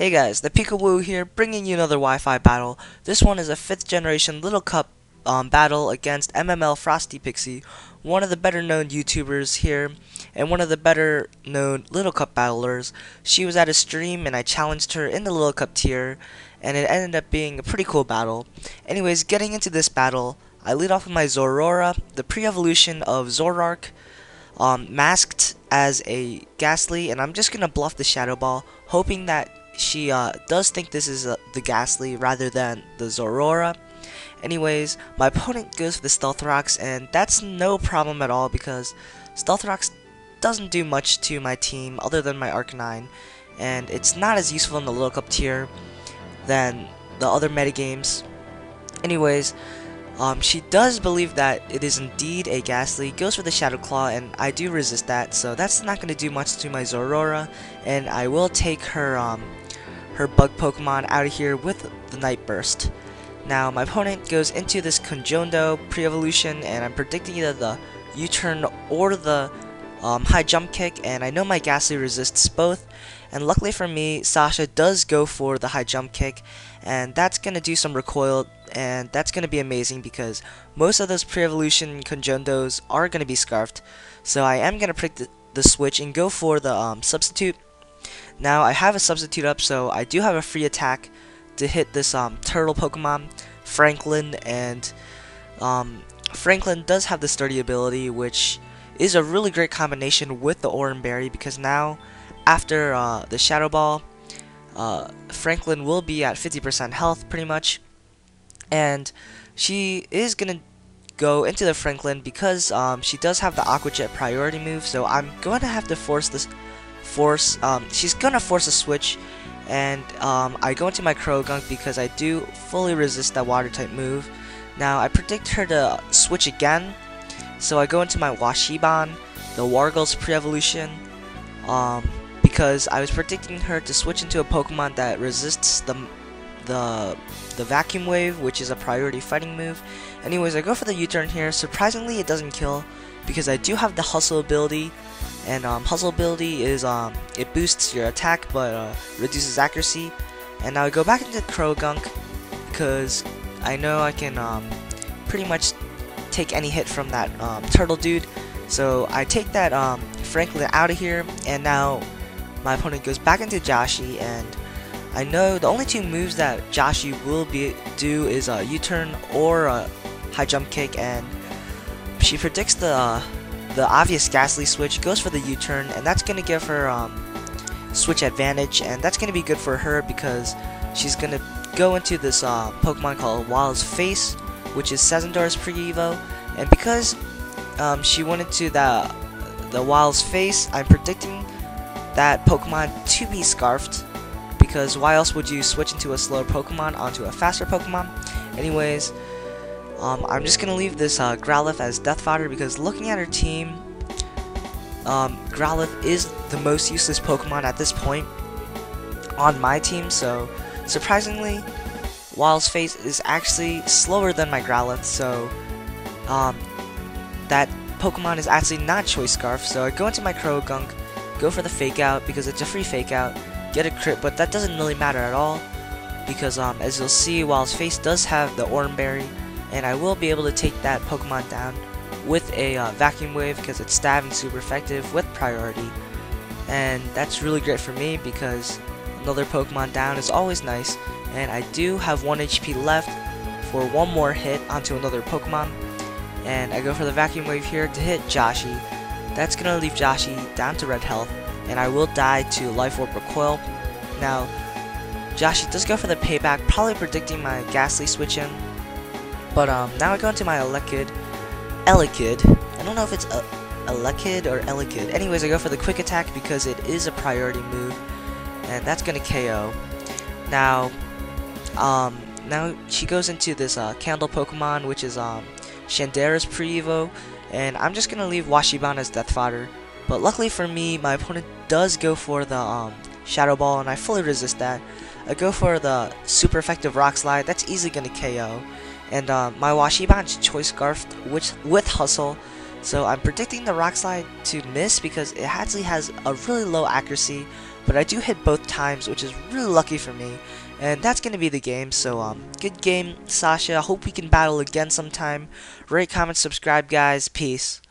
Hey guys, ThePikaWu here, bringing you another Wi-Fi battle. This one is a 5th generation Little Cup battle against MMLFrostyPixie, one of the better known YouTubers here, and one of the better known Little Cup battlers. She was at a stream and I challenged her in the Little Cup tier, and it ended up being a pretty cool battle. Anyways, getting into this battle, I lead off with my Zorora, the pre-evolution of Zorark, masked as a Ghastly, and I'm just gonna bluff the Shadow Ball, hoping that she does think this is the Ghastly rather than the Zorora. Anyways, my opponent goes for the Stealth Rocks, and that's no problem at all because Stealth Rocks doesn't do much to my team other than my Arcanine, and it's not as useful in the Little Cup tier than the other metagames. Anyways, she does believe that it is indeed a Ghastly, goes for the Shadow Claw, and I do resist that, so that's not going to do much to my Zorora, and I will take her bug Pokemon out of here with the Night Burst. Now, my opponent goes into this Conjondo pre-evolution, and I'm predicting either the U-turn or the high jump kick, and I know my Ghastly resists both, and luckily for me, Sasha does go for the high jump kick, and that's going to do some recoil, and that's going to be amazing because most of those pre-evolution Conjondos are going to be scarfed, so I am going to predict the switch and go for the substitute. Now, I have a substitute up, so I do have a free attack to hit this turtle Pokemon, Franklin, and Franklin does have the sturdy ability, which is a really great combination with the Oran Berry, because now, after the Shadow Ball, Franklin will be at 50% health, pretty much, and she is going to go into the Franklin because she does have the Aqua Jet priority move, so I'm going to have to force this. She's gonna force a switch, and I go into my Croagunk because I do fully resist that water type move. Now I predict her to switch again, so I go into my Washiban, the Wargle's pre-evolution, because I was predicting her to switch into a Pokemon that resists the Vacuum Wave, which is a priority fighting move. Anyways, I go for the U-turn here. Surprisingly, it doesn't kill because I do have the Hustle ability. And Hustle ability is it boosts your attack but reduces accuracy. And now I go back into Croagunk because I know I can pretty much take any hit from that turtle dude. So I take that Franklin out of here, and now my opponent goes back into Joshi, and I know the only two moves that Joshi will do is a U-turn or a high jump kick, and she predicts the obvious Ghastly switch, goes for the U-turn, and that's going to give her switch advantage, and that's going to be good for her because she's going to go into this Pokemon called Wild's Face, which is Sazendor's pre-evo, and because she went into the Wild's Face, I'm predicting that Pokemon to be scarfed, because why else would you switch into a slower Pokemon onto a faster Pokemon? Anyways, I'm just going to leave this Growlithe as death fodder because looking at her team, Growlithe is the most useless Pokemon at this point on my team, so surprisingly, Wild's Face is actually slower than my Growlithe, so that Pokemon is actually not Choice Scarf, so I go into my Croagunk, go for the Fake Out because it's a free Fake Out, get a crit, but that doesn't really matter at all because as you'll see, Wild's Face does have the Oran Berry, and I will be able to take that Pokemon down with a Vacuum Wave because it's stab and super effective with priority, and that's really great for me because another Pokemon down is always nice, and I do have 1 HP left for one more hit onto another Pokemon, and I go for the Vacuum Wave here to hit Joshi. That's going to leave Joshi down to red health, and I will die to Life Orb Recoil. Now, Joshi does go for the payback, probably predicting my Ghastly switch in. But now I go into my Elekid. I don't know if it's Elekid or Elekid. Anyways, I go for the quick attack because it is a priority move, and that's gonna KO. Now, now she goes into this Candle Pokemon, which is Shandera's pre-evo, and I'm just gonna leave Washiban as death fodder. But luckily for me, my opponent does go for the Shadow Ball, and I fully resist that. I go for the super effective Rock Slide. That's easily gonna KO. And my Washiban's Choice Scarf with Hustle, so I'm predicting the Rock Slide to miss because it actually has a really low accuracy, but I do hit both times, which is really lucky for me. And that's gonna be the game. So good game, Sasha. I hope we can battle again sometime. Rate, comment, subscribe, guys. Peace.